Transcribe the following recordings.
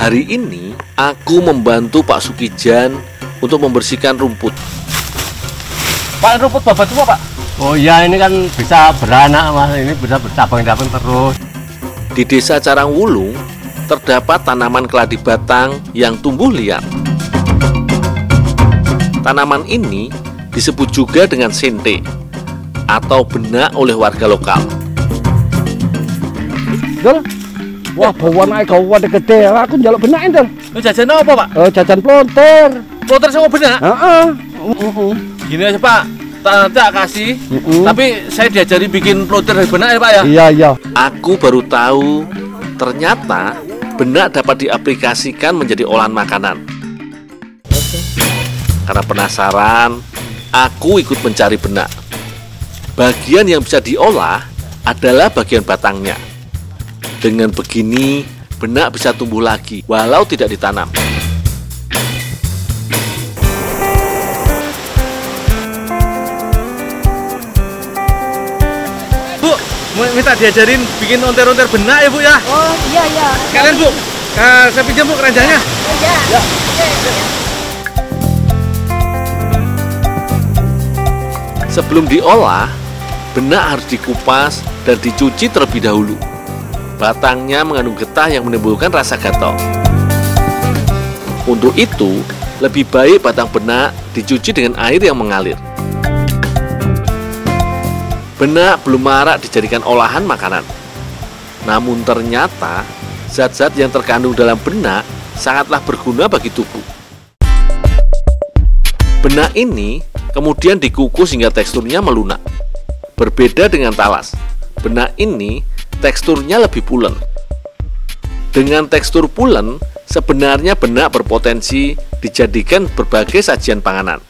Hari ini aku membantu Pak Sukijan untuk membersihkan rumput. Pak, rumput babat semua, Pak? Oh iya, ini kan bisa beranak, Mas. Ini bisa bercabang-cabang terus. Di Desa Carangwulung terdapat tanaman keladi batang yang tumbuh liar. Tanaman ini disebut juga dengan sente atau benak oleh warga lokal. Dul, wah bawa naik kau wadah gede, aku njaluk benakin Dul. Jajan apa, Pak? Jajan plonter. Plonter sama benak? Gini Gini aja, Pak. Tak kasih, tapi saya diajari bikin plonter dari benak ya, Pak ya? Iya. Aku baru tahu ternyata benak dapat diaplikasikan menjadi olahan makanan. Karena penasaran, aku ikut mencari benak. Bagian yang bisa diolah adalah bagian batangnya. Dengan begini, benak bisa tumbuh lagi walau tidak ditanam. Bu, minta diajarin bikin onter-onter benak ya, Bu ya? Oh iya. Kalian, Bu, saya pinjam, Bu, keranjangnya. Oh iya. Sebelum diolah, benak harus dikupas dan dicuci terlebih dahulu. Batangnya mengandung getah yang menimbulkan rasa gatal. Untuk itu, lebih baik batang benak dicuci dengan air yang mengalir. Benak belum marak dijadikan olahan makanan. Namun ternyata, zat-zat yang terkandung dalam benak sangatlah berguna bagi tubuh. Benak ini kemudian dikukus hingga teksturnya melunak. Berbeda dengan talas, benak ini teksturnya lebih pulen. Dengan tekstur pulen, sebenarnya benak berpotensi dijadikan berbagai sajian panganan.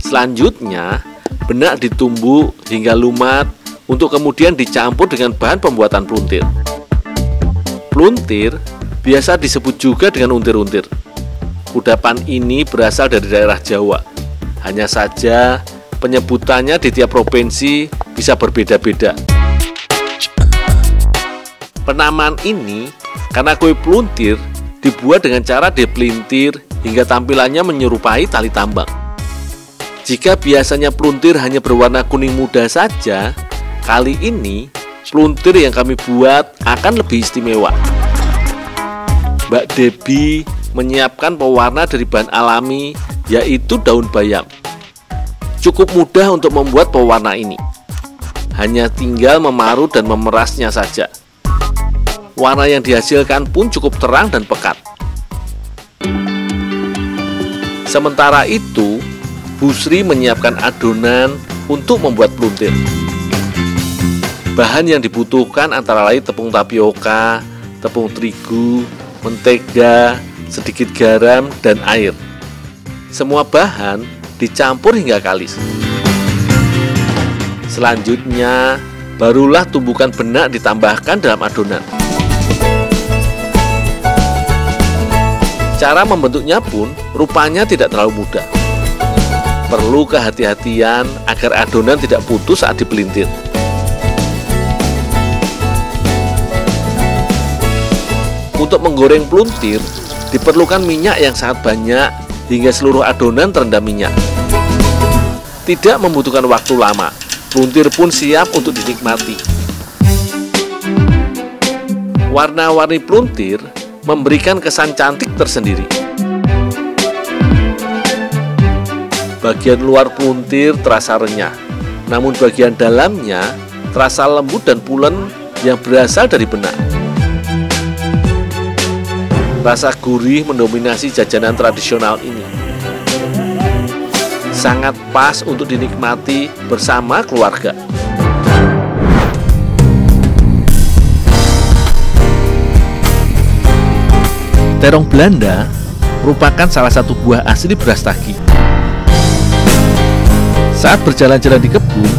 Selanjutnya, benak ditumbuk hingga lumat untuk kemudian dicampur dengan bahan pembuatan pluntir. Pluntir biasa disebut juga dengan untir-untir. Kudapan ini berasal dari daerah Jawa. Hanya saja penyebutannya di tiap provinsi bisa berbeda-beda. Penamaan ini karena kue pluntir dibuat dengan cara dipelintir hingga tampilannya menyerupai tali tambang. Jika biasanya pluntir hanya berwarna kuning muda saja, kali ini pluntir yang kami buat akan lebih istimewa. Mbak Debbie menyiapkan pewarna dari bahan alami, yaitu daun bayam. Cukup mudah untuk membuat pewarna ini. Hanya tinggal memarut dan memerasnya saja. Warna yang dihasilkan pun cukup terang dan pekat. Sementara itu, Bu Sri menyiapkan adonan untuk membuat pluntir. Bahan yang dibutuhkan antara lain tepung tapioka, tepung terigu, mentega, sedikit garam, dan air. Semua bahan dicampur hingga kalis. Selanjutnya, barulah tumbukan benak ditambahkan dalam adonan. Cara membentuknya pun rupanya tidak terlalu mudah. Perlu kehati-hatian agar adonan tidak putus saat dipelintir. Untuk menggoreng pluntir, diperlukan minyak yang sangat banyak hingga seluruh adonan terendam minyak. Tidak membutuhkan waktu lama, pluntir pun siap untuk dinikmati. Warna-warni pluntir memberikan kesan cantik tersendiri. Bagian luar pluntir terasa renyah, namun bagian dalamnya terasa lembut dan pulen yang berasal dari benak. Rasa gurih mendominasi jajanan tradisional ini. Sangat pas untuk dinikmati bersama keluarga. Terong Belanda merupakan salah satu buah asli beras tagi. Saat berjalan-jalan di kebun,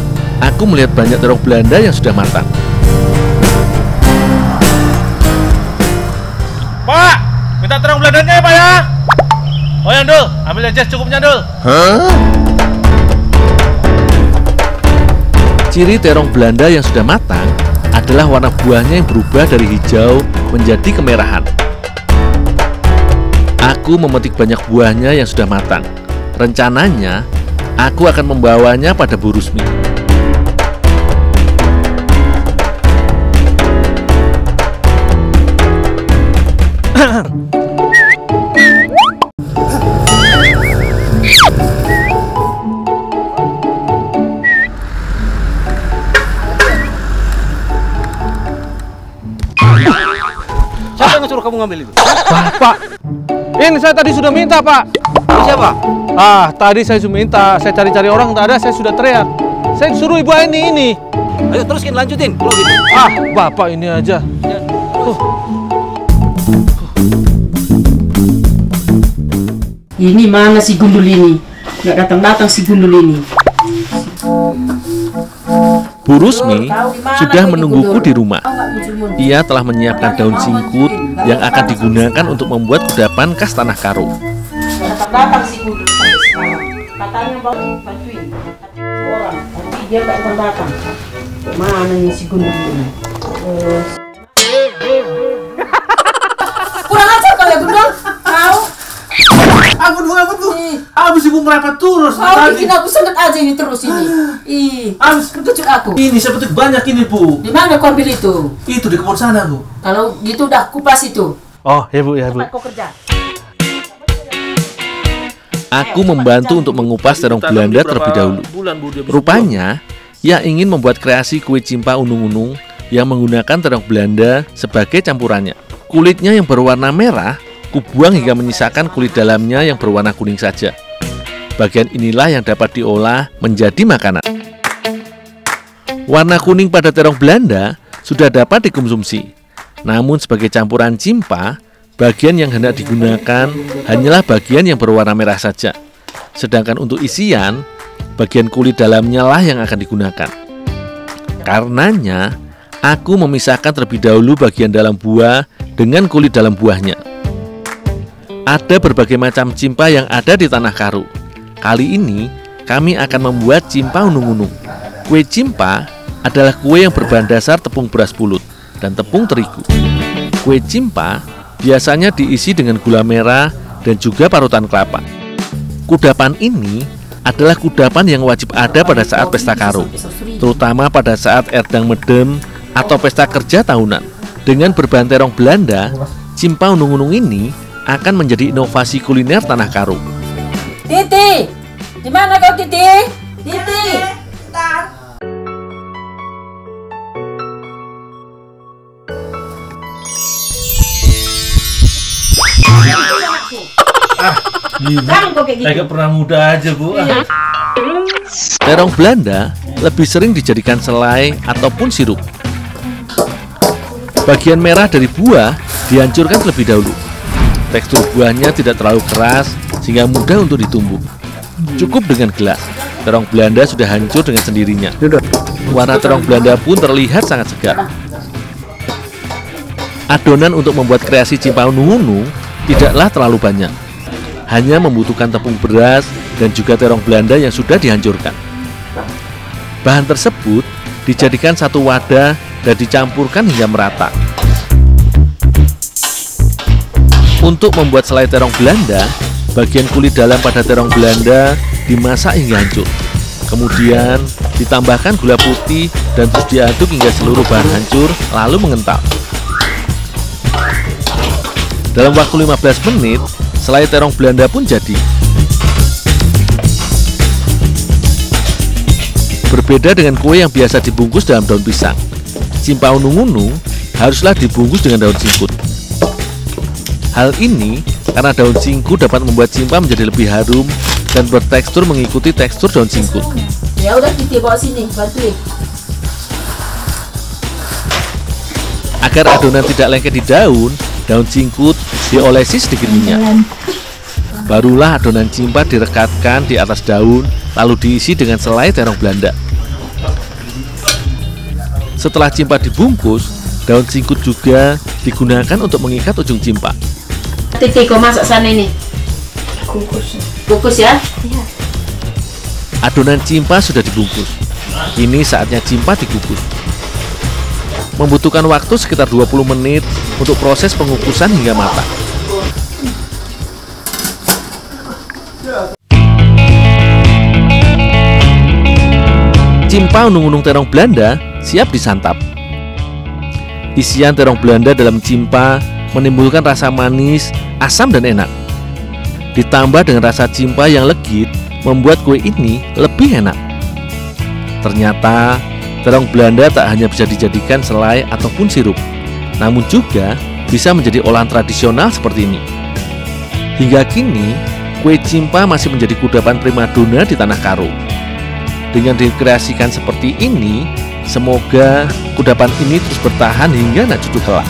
aku melihat banyak terong Belanda yang sudah matang. Pak, minta terong Belandanya ya, Pak ya? Oh ya, Dul, ambil aja secukupnya, Dul. Ciri terong Belanda yang sudah matang adalah warna buahnya yang berubah dari hijau menjadi kemerahan. Aku memetik banyak buahnya yang sudah matang. Rencananya, aku akan membawanya pada Bu Rusmi. Siapa yang suruh kamu ngambil itu? Pak, ini saya tadi sudah minta, Pak. Siapa? Tadi saya sudah minta, saya cari-cari orang tak ada, saya sudah teriak. Saya suruh Ibu Aini ini. Ayo teruskin, lanjutin kalau gitu. Bapak ini aja. Ini mana si gundul ini? Nggak datang-datang si gundul ini. Bu Rusmi sudah menungguku di rumah. Ia telah menyiapkan daun singkut yang akan digunakan untuk membuat kudapan khas Tanah Karo. Datang-datang si gundul sampai sekarang. Katanya bantuin orang, tapi dia nggak datang. Mana nih si gundul ini? Kurang ajar kau ya gundul? Kau? Apa tuh? Habis ibu merapat terus. Kau bikin aku sangat aja ini terus ini. Habis Ketucut aku. ini saya petik banyak ini Bu. Di mana kau ambil itu? Itu di kebun sana Bu. Kalau gitu udah kupas itu. Oh, ya Bu, ya Bu. Tempat kau kerja. Aku membantu untuk mengupas terong Belanda terlebih dahulu. Rupanya, ia ingin membuat kreasi kue cimpa unung-unung yang menggunakan terong Belanda sebagai campurannya. Kulitnya yang berwarna merah, kubuang hingga menyisakan kulit dalamnya yang berwarna kuning saja. Bagian inilah yang dapat diolah menjadi makanan. Warna kuning pada terong Belanda sudah dapat dikonsumsi. Namun sebagai campuran cimpa, bagian yang hendak digunakan hanyalah bagian yang berwarna merah saja. Sedangkan untuk isian, bagian kulit dalamnya lah yang akan digunakan. Karenanya, aku memisahkan terlebih dahulu bagian dalam buah dengan kulit dalam buahnya. Ada berbagai macam cimpa yang ada di Tanah Karo. Kali ini, kami akan membuat cimpa unung-unung. Kue cimpa adalah kue yang berbahan dasar tepung beras pulut dan tepung terigu. Kue cimpa biasanya diisi dengan gula merah dan juga parutan kelapa. Kudapan ini adalah kudapan yang wajib ada pada saat pesta Karo, terutama pada saat Erdang Medem atau pesta kerja tahunan. Dengan berbahan terong Belanda, cimpa unung-unung ini akan menjadi inovasi kuliner Tanah Karo. Titi, di mana kau Titi? Titi. Jangan kau kayak gitu. Agak pernah muda aja Bu. Terong Belanda lebih sering dijadikan selai ataupun sirup. Bagian merah dari buah dihancurkan terlebih dahulu. Tekstur buahnya tidak terlalu keras sehingga mudah untuk ditumbuk. Cukup dengan gelas. Terong Belanda sudah hancur dengan sendirinya. Warna terong Belanda pun terlihat sangat segar. Adonan untuk membuat kreasi cimpa unung-unung tidaklah terlalu banyak. Hanya membutuhkan tepung beras dan juga terong Belanda yang sudah dihancurkan. Bahan tersebut dijadikan satu wadah dan dicampurkan hingga merata. Untuk membuat selai terong Belanda, bagian kulit dalam pada terong Belanda dimasak hingga hancur. Kemudian ditambahkan gula putih dan terus diaduk hingga seluruh bahan hancur lalu mengental. Dalam waktu 15 menit, selai terong Belanda pun jadi. Berbeda dengan kue yang biasa dibungkus dalam daun pisang, cimpa unung-unung haruslah dibungkus dengan daun singkut. Hal ini karena daun singkut dapat membuat cimpa menjadi lebih harum dan bertekstur mengikuti tekstur daun singkut. Ya udah Titi bawa sini, bantuin. Agar adonan tidak lengket di daun singkut diolesi sedikit minyak. Barulah adonan cimpa direkatkan di atas daun, lalu diisi dengan selai terong Belanda. Setelah cimpa dibungkus, daun singkut juga digunakan untuk mengikat ujung cimpa. Titi kau masak sana ini. Kukus ya? Iya. Adonan cimpa sudah dibungkus. Kini saatnya cimpa dikukus. membutuhkan waktu sekitar 20 menit untuk proses pengukusan hingga matang. Cimpa unung-unung terong Belanda siap disantap. Isian terong Belanda dalam cimpa menimbulkan rasa manis, asam dan enak. Ditambah dengan rasa cimpa yang legit, membuat kue ini lebih enak. Ternyata terong Belanda tak hanya bisa dijadikan selai ataupun sirup, namun juga bisa menjadi olahan tradisional seperti ini. Hingga kini, kue cimpa masih menjadi kudapan primadona di Tanah Karo. Dengan dikreasikan seperti ini, semoga kudapan ini terus bertahan hingga anak cucu kelak.